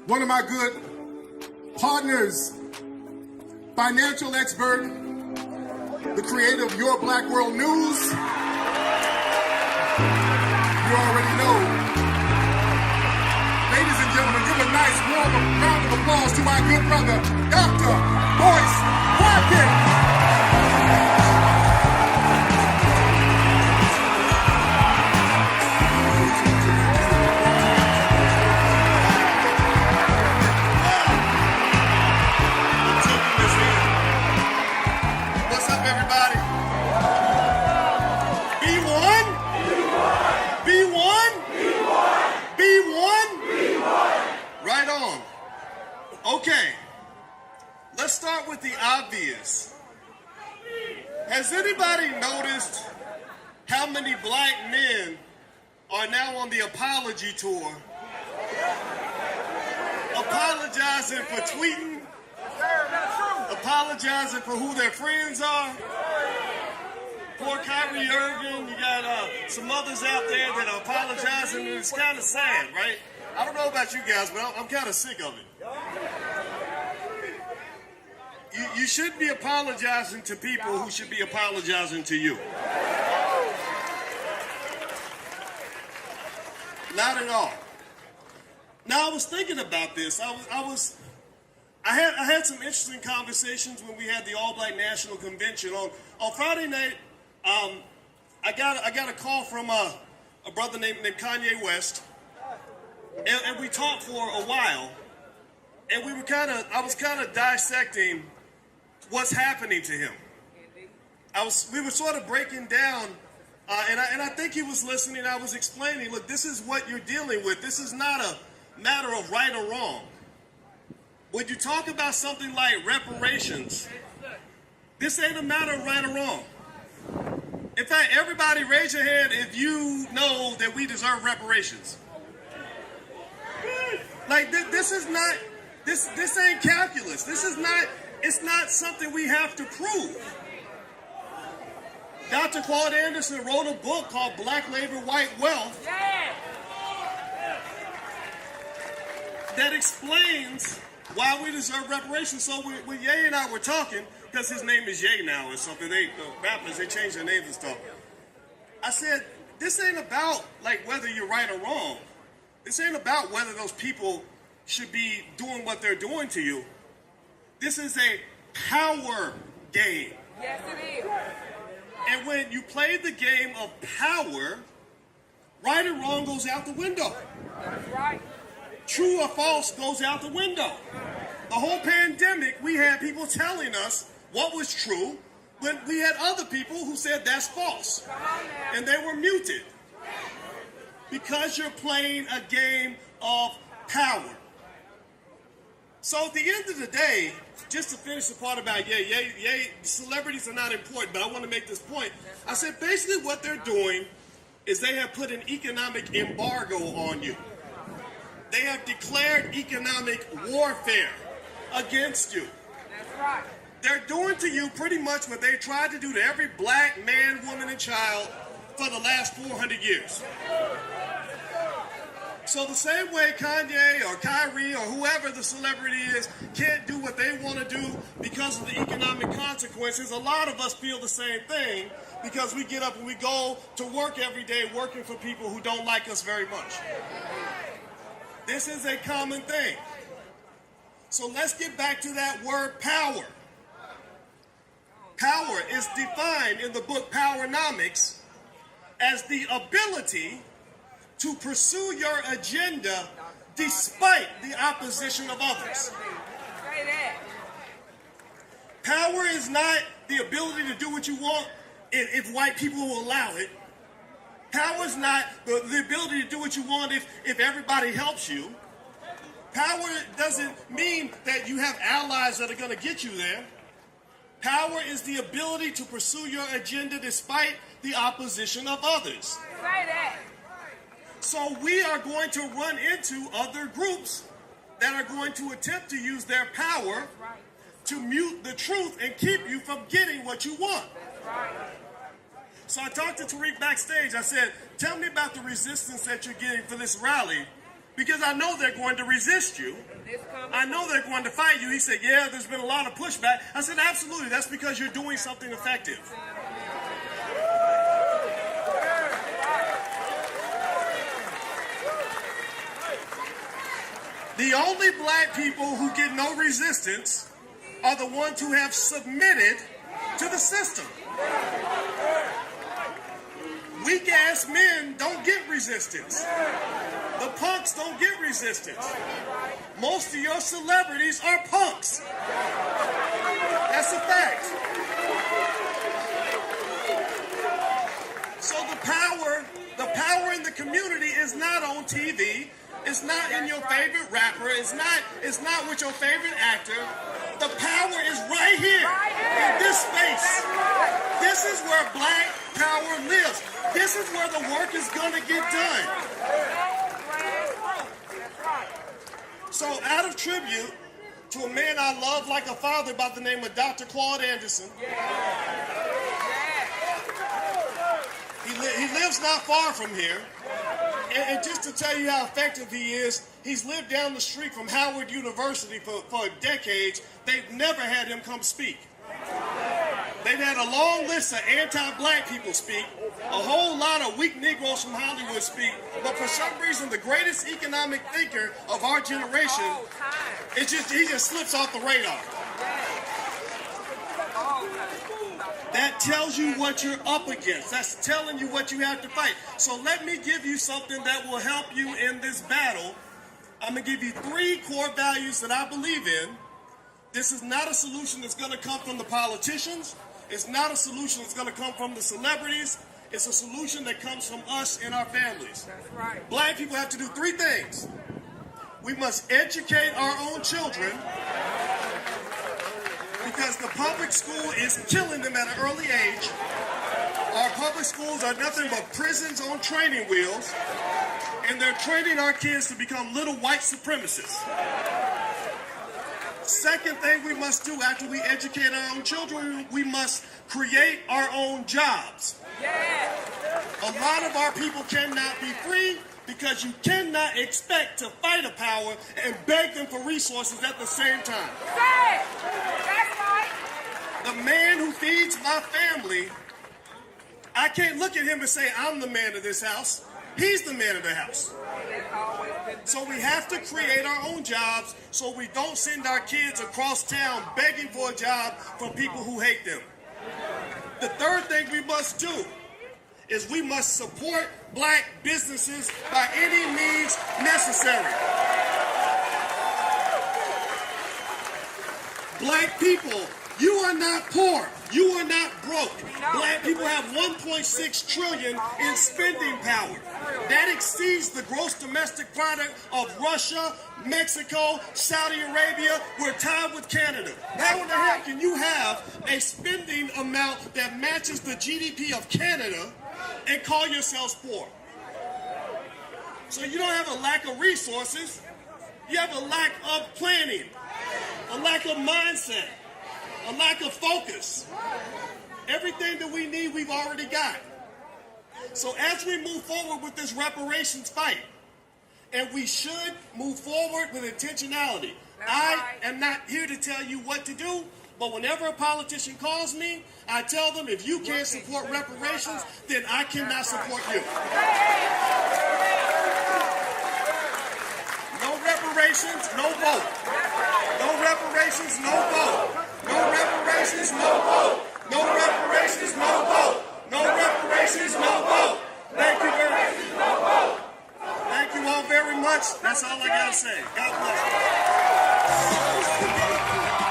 one of my good partners, financial expert, the creator of Your Black World News. You already know. Ladies and gentlemen, give a nice warm round of applause to my good brother, Dr. Boyce Watkins. Okay, let's start with the obvious. Has anybody noticed how many black men are now on the apology tour? Apologizing for tweeting, apologizing for who their friends are. Poor Kyrie Irving, you got some others out there that are apologizing, and it's kind of sad, right? I don't know about you guys, but I'm kind of sick of it. You shouldn't be apologizing to people who should be apologizing to you. Not at all. Now I was thinking about this. I had some interesting conversations when we had the All Black National Convention on Friday night. I got a call from a brother named Kanye West, and we talked for a while, and I was kind of dissecting what's happening to him. We were sort of breaking down, and I think he was listening. I was explaining, look, this is what you're dealing with. This is not a matter of right or wrong. When you talk about something like reparations, this ain't a matter of right or wrong. In fact, everybody raise your hand if you know that we deserve reparations. Like, this is not, this ain't calculus. It's not something we have to prove. Dr. Claude Anderson wrote a book called Black Labor, White Wealth that explains why we deserve reparations. So when Ye and I were talking, because his name is Ye now or something, the rappers, they changed their names and stuff. I said, this ain't about like whether you're right or wrong. This ain't about whether those people should be doing what they're doing to you. This is a power game. Yes, it is. And when you play the game of power, right and wrong goes out the window. That's right. True or false goes out the window. The whole pandemic, we had people telling us what was true when we had other people who said that's false. And they were muted. Because you're playing a game of power. So at the end of the day, just to finish the part about Ye, celebrities are not important, but I want to make this point. I said basically what they're doing is they have put an economic embargo on you. They have declared economic warfare against you. That's right. They're doing to you pretty much what they tried to do to every black man, woman, and child for the last 400 years. So the same way Kanye or Kyrie or whoever the celebrity is can't do what they want to do because of the economic consequences, a lot of us feel the same thing because we get up and we go to work every day working for people who don't like us very much. This is a common thing. So let's get back to that word power. Power is defined in the book Powernomics as the ability to pursue your agenda despite the opposition of others. Power is not the ability to do what you want if white people will allow it. Power is not the ability to do what you want if everybody helps you. Power doesn't mean that you have allies that are going to get you there. Power is the ability to pursue your agenda despite the opposition of others. Say that. So we are going to run into other groups that are going to attempt to use their power to mute the truth and keep you from getting what you want. So I talked to Tariq backstage. I said, tell me about the resistance that you're getting for this rally. because I know they're going to resist you. I know they're going to fight you. He said, yeah, there's been a lot of pushback. I said, absolutely. That's because you're doing something effective. The only black people who get no resistance are the ones who have submitted to the system. Weak-ass men don't get resistance. The punks don't get resistance. Most of your celebrities are punks. That's a fact. So the power in the community is not on TV. It's not in your favorite rapper. It's not with your favorite actor. The power is right here in this space. This is where black power lives. This is where the work is going to get done. So out of tribute to a man I love like a father by the name of Dr. Claude Anderson. He lives not far from here. And just to tell you how effective he is, he's lived down the street from Howard University for decades. They've never had him come speak. They've had a long list of anti-black people speak, a whole lot of weak Negroes from Hollywood speak, but for some reason, the greatest economic thinker of our generation, he just slips off the radar. That tells you what you're up against. That's telling you what you have to fight. So let me give you something that will help you in this battle. I'm going to give you 3 core values that I believe in. This is not a solution that's going to come from the politicians. It's not a solution that's going to come from the celebrities. It's a solution that comes from us and our families. That's right. Black people have to do 3 things. We must educate our own children, because the public school is killing them at an early age. Our public schools are nothing but prisons on training wheels, and they're training our kids to become little white supremacists. Second thing we must do after we educate our own children, we must create our own jobs. A lot of our people cannot be free because you cannot expect to fight a power and beg them for resources at the same time. That's right. The man who feeds my family, I can't look at him and say, I'm the man of this house. He's the man of the house. So we have to create our own jobs so we don't send our kids across town begging for a job from people who hate them. The third thing we must do is we must support black businesses by any means necessary. Black people, you are not poor. You are not broke. Black people have 1.6 trillion in spending power. That exceeds the gross domestic product of Russia, Mexico, Saudi Arabia. We're tied with Canada. How in the hell can you have a spending amount that matches the GDP of Canada and call yourselves poor? So you don't have a lack of resources. You have a lack of planning, a lack of mindset, a lack of focus. Everything that we need, we've already got. So as we move forward with this reparations fight, and we should move forward with intentionality. I am not here to tell you what to do, but whenever a politician calls me, I tell them, if you can't support reparations, then I cannot support you. No reparations, no vote. No reparations, no vote. No reparations, no vote. No reparations, no vote. No reparations, no vote. Thank you very much. Thank you all very much. That's all I got to say. God bless you.